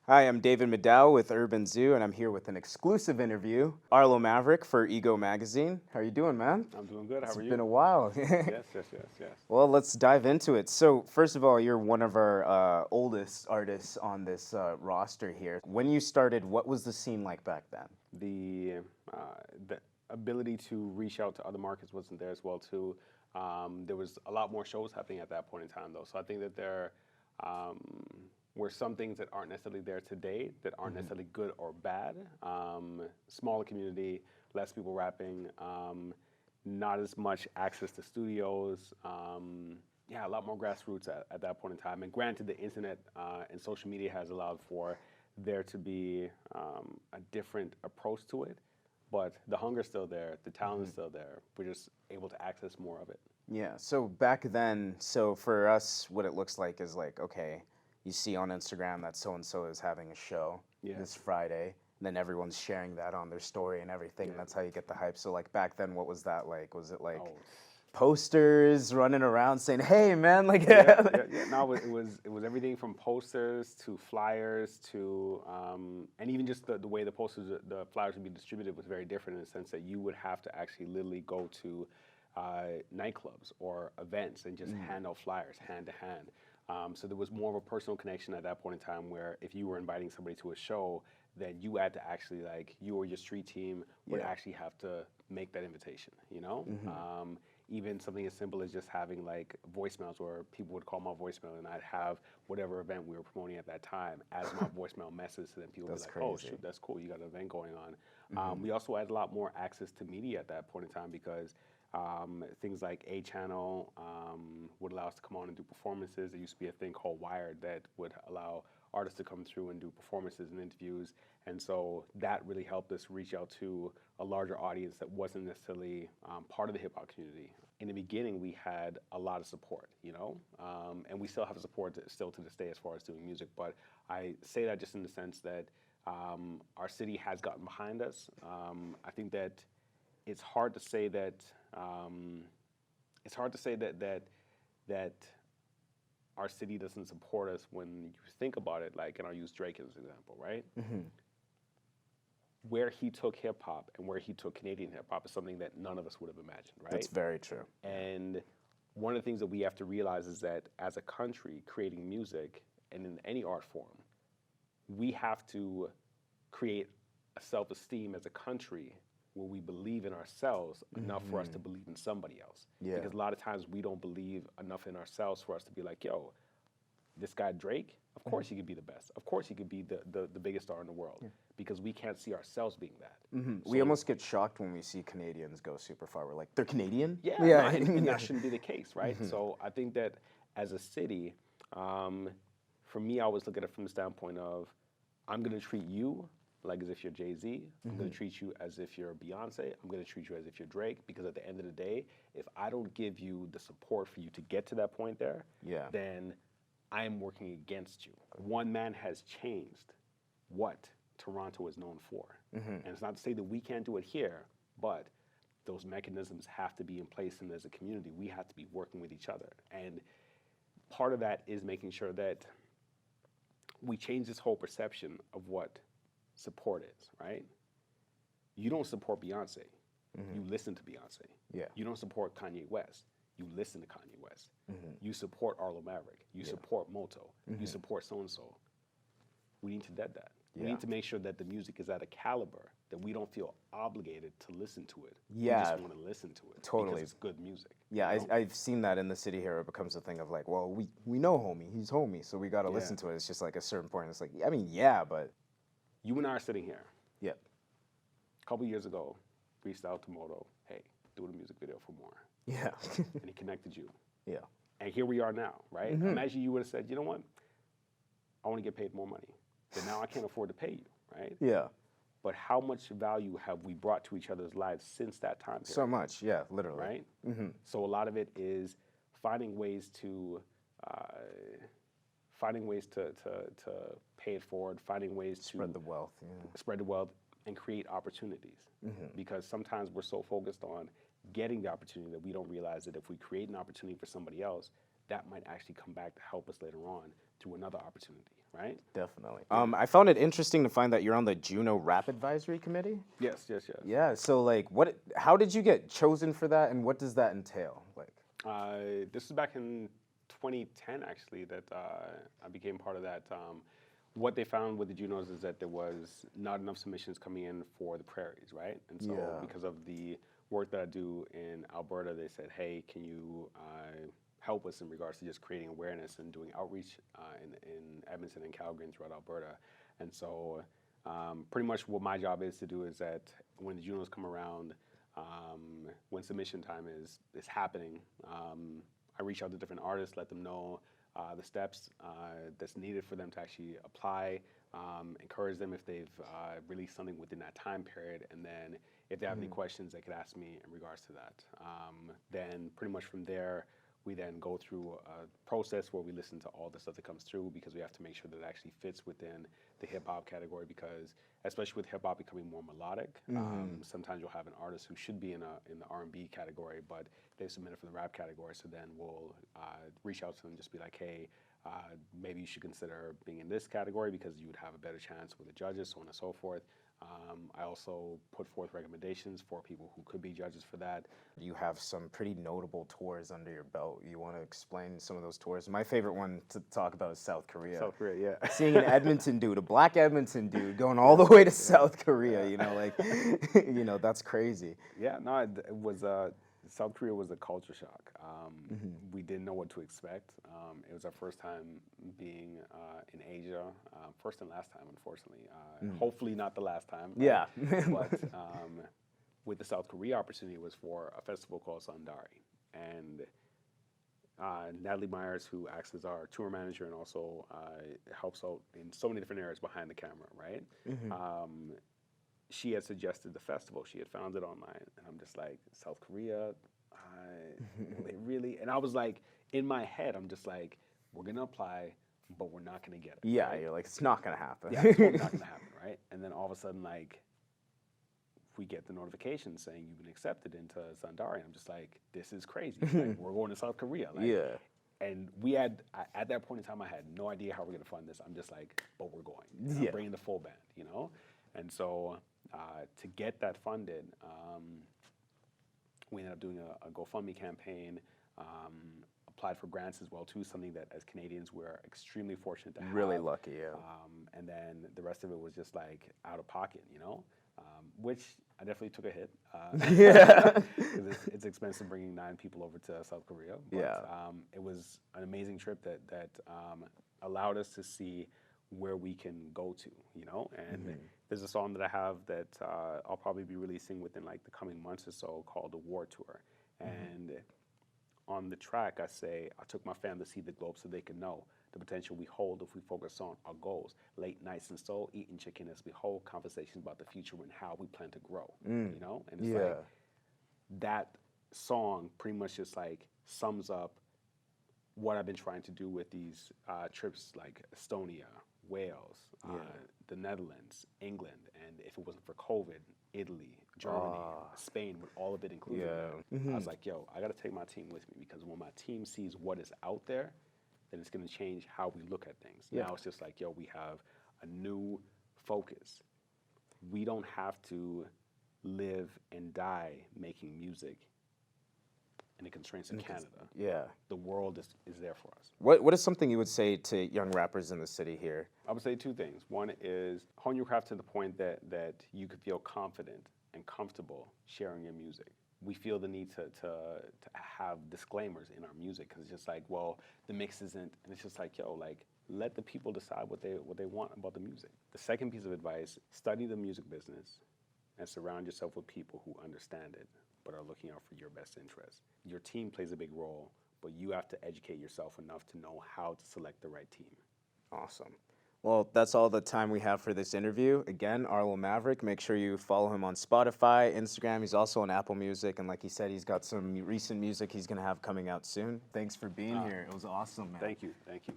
Hi, I'm David Madawo with Urban Zoo, and I'm here with an exclusive interview. Arlo Maverick for Ego Magazine. How are you doing, man? I'm doing good. How It's are been you? a while. Yes. Well, let's dive into it. So, first of all, you're one of our oldest artists on this roster here. When you started, what was the scene like back then? The ability to reach out to other markets wasn't there as well too. There was a lot more shows happening at that point in time though. So I think that there um, were some things that aren't necessarily there today that aren't necessarily good or bad. Smaller community, less people rapping, not as much access to studios. Yeah, a lot more grassroots at that point in time. And granted, the internet and social media has allowed for there to be a different approach to it, but the hunger's still there, the talent is still there. We're just able to access more of it. Yeah, so back then, so for us, what it looks like is like, okay, you see on Instagram that so and so is having a show Yeah. this Friday, and then everyone's sharing that on their story and everything, and Yeah. that's how you get the hype. So, like, back then, what was that like? Was it like Oh, posters running around saying, hey, man, like, yeah. No, it was everything from posters to flyers to, and even just the way the flyers would be distributed was very different in the sense that you would have to actually literally go to nightclubs or events and just hand out flyers hand to hand. So there was more of a personal connection at that point in time where if you were inviting somebody to a show, then you had to actually like you or your street team would Yeah. actually have to make that invitation, you know? Even something as simple as just having like voicemails where people would call my voicemail and I'd have whatever event we were promoting at that time as my voicemail message. So then people would be That's like, oh, crazy. shoot, that's cool. You got an event going on. We also had a lot more access to media at that point in time because things like A Channel would allow us to come on and do performances. There used to be a thing called Wired that would allow artists to come through and do performances and interviews. And so that really helped us reach out to a larger audience that wasn't necessarily part of the hip hop community. In the beginning, we had a lot of support, you know, and we still have support still to this day as far as doing music. But I say that just in the sense that our city has gotten behind us. I think that it's hard to say that it's hard to say that our city doesn't support us when you think about it. Like, and I'll use Drake as an example, right? Where he took hip hop and where he took Canadian hip hop is something that none of us would have imagined, right? That's very true. And one of the things that we have to realize is that as a country creating music and in any art form, we have to create a self-esteem as a country where we believe in ourselves enough for us to believe in somebody else. Yeah. Because a lot of times we don't believe enough in ourselves for us to be like, yo, this guy Drake, of course he could be the best. Of course he could be the biggest star in the world because we can't see ourselves being that. We almost get shocked when we see Canadians go super far. We're like, they're Canadian? Yeah, no, and that shouldn't be the case, right? So I think that as a city, for me, I always look at it from the standpoint of, I'm gonna treat you like as if you're Jay-Z. I'm gonna treat you as if you're Beyonce. I'm gonna treat you as if you're Drake, because at the end of the day, if I don't give you the support for you to get to that point there, Yeah. then I am working against you. One man has changed what Toronto is known for. And it's not to say that we can't do it here, but those mechanisms have to be in place, and as a community, we have to be working with each other. And part of that is making sure that we change this whole perception of what support is, right? You don't support Beyonce, you listen to Beyonce. Yeah. You don't support Kanye West, you listen to Kanye West. You support Arlo Maverick, you support Moto, you support so-and-so. We need to dead that. We Yeah. need to make sure that the music is at a caliber that we don't feel obligated to listen to it. Yeah. We just want to listen to it. Totally. Because it's good music. Yeah, you know? I've seen that in the city here. It becomes a thing of like, well, we know homie, he's homie, so we got to listen to it. It's just like a certain point. It's like, I mean, yeah, but You and I are sitting here. yeah. A couple years ago, reached out to Moto, hey, do a music video for more. Yeah. And he connected you. Yeah. And here we are now, right? Imagine you would have said, you know what? I want to get paid more money. But now I can't afford to pay you, right? Yeah. But how much value have we brought to each other's lives since that time period? So much. Yeah, literally. Right? So a lot of it is finding ways to pay it forward, finding ways to Spread the wealth. Yeah. spread the wealth and create opportunities. Because sometimes we're so focused on getting the opportunity that we don't realize that if we create an opportunity for somebody else, that might actually come back to help us later on through another opportunity. right? Definitely. I found it interesting to find that you're on the JUNO Rap Advisory Committee. Yes, yes, yes. Yeah. So like, how did you get chosen for that, and what does that entail? Like, This is back in 2010, actually, that I became part of that. What they found with the JUNOs is that there was not enough submissions coming in for the prairies, right? And so Yeah. because of the work that I do in Alberta, they said, hey, can you help us in regards to just creating awareness and doing outreach in Edmonton and Calgary and throughout Alberta. And so pretty much what my job is to do is that when the JUNOs come around, when submission time is happening, I reach out to different artists, let them know the steps that's needed for them to actually apply, encourage them if they've released something within that time period, and then if they have any questions, they could ask me in regards to that. Then pretty much from there, we then go through a process where we listen to all the stuff that comes through, because we have to make sure that it actually fits within the hip-hop category, because especially with hip-hop becoming more melodic, sometimes you'll have an artist who should be in the R&B category, but they submitted for the rap category, so then we'll reach out to them and just be like, hey, maybe you should consider being in this category because you would have a better chance with the judges, so on and so forth. I also put forth recommendations for people who could be judges for that. you have some pretty notable tours under your belt. You want to explain some of those tours? My favorite one to talk about is South Korea. South Korea, yeah. Seeing an Edmonton dude, a black Edmonton dude, going all the way to South Korea, you know, like, you know, that's crazy. Yeah, no, it was South Korea was a culture shock. We didn't know what to expect. It was our first time being in Asia, first and last time, unfortunately. Hopefully not the last time. Yeah. But with the South Korea opportunity, it was for a festival called Sundari. And Natalie Myers, who acts as our tour manager and also helps out in so many different areas behind the camera, right? She had suggested the festival. She had found it online, and I'm just like, South Korea, they really? And I was like, in my head, I'm just like, we're gonna apply, but we're not gonna get it. Yeah, right? you're like, it's not gonna happen. Yeah, it's totally not gonna happen, right? And then all of a sudden, like, we get the notification saying you've been accepted into Sundari. And I'm just like, this is crazy. Like, we're going to South Korea. Like, Yeah. And we had, at that point in time, I had no idea how we're gonna fund this. I'm just like, but we're going. And I'm Yeah. bringing the full band, you know? And so to get that funded, we ended up doing a GoFundMe campaign, applied for grants as well too, something that as Canadians we're extremely fortunate to have. Really lucky, yeah. And then the rest of it was just like out of pocket, you know, which I definitely took a hit. Yeah. 'Cause it's expensive bringing 9 people over to South Korea. But, Yeah. It was an amazing trip that allowed us to see where we can go to, you know. And there's a song that I have that I'll probably be releasing within like the coming months or so called the War Tour. And on the track, I say, I took my fam to see the globe so they can know the potential we hold if we focus on our goals. Late nights and soul, eating chicken as we hold conversations about the future and how we plan to grow, you know? And it's like, that song pretty much just like sums up what I've been trying to do with these trips like Estonia, Wales, the Netherlands, England, and if it wasn't for COVID, Italy, Germany, Spain, with all of it included. I was like, yo, I got to take my team with me, because when my team sees what is out there, then it's going to change how we look at things. Now it's just like, yo, we have a new focus. We don't have to live and die making music in the constraints of Canada. Yeah. The world is there for us. What is something you would say to young rappers in the city here? I would say 2 things. One is hone your craft to the point that you could feel confident and comfortable sharing your music. We feel the need to have disclaimers in our music, because it's just like, well, the mix isn't, and it's just like, yo, like, let the people decide what they want about the music. The second piece of advice, study the music business and surround yourself with people who understand it but are looking out for your best interest. Your team plays a big role, but you have to educate yourself enough to know how to select the right team. Awesome. Well, that's all the time we have for this interview. Again, Arlo Maverick. Make sure you follow him on Spotify, Instagram. He's also on Apple Music. And like he said, he's got some recent music he's going to have coming out soon. Thanks for being here. It was awesome, man. Thank you. Thank you.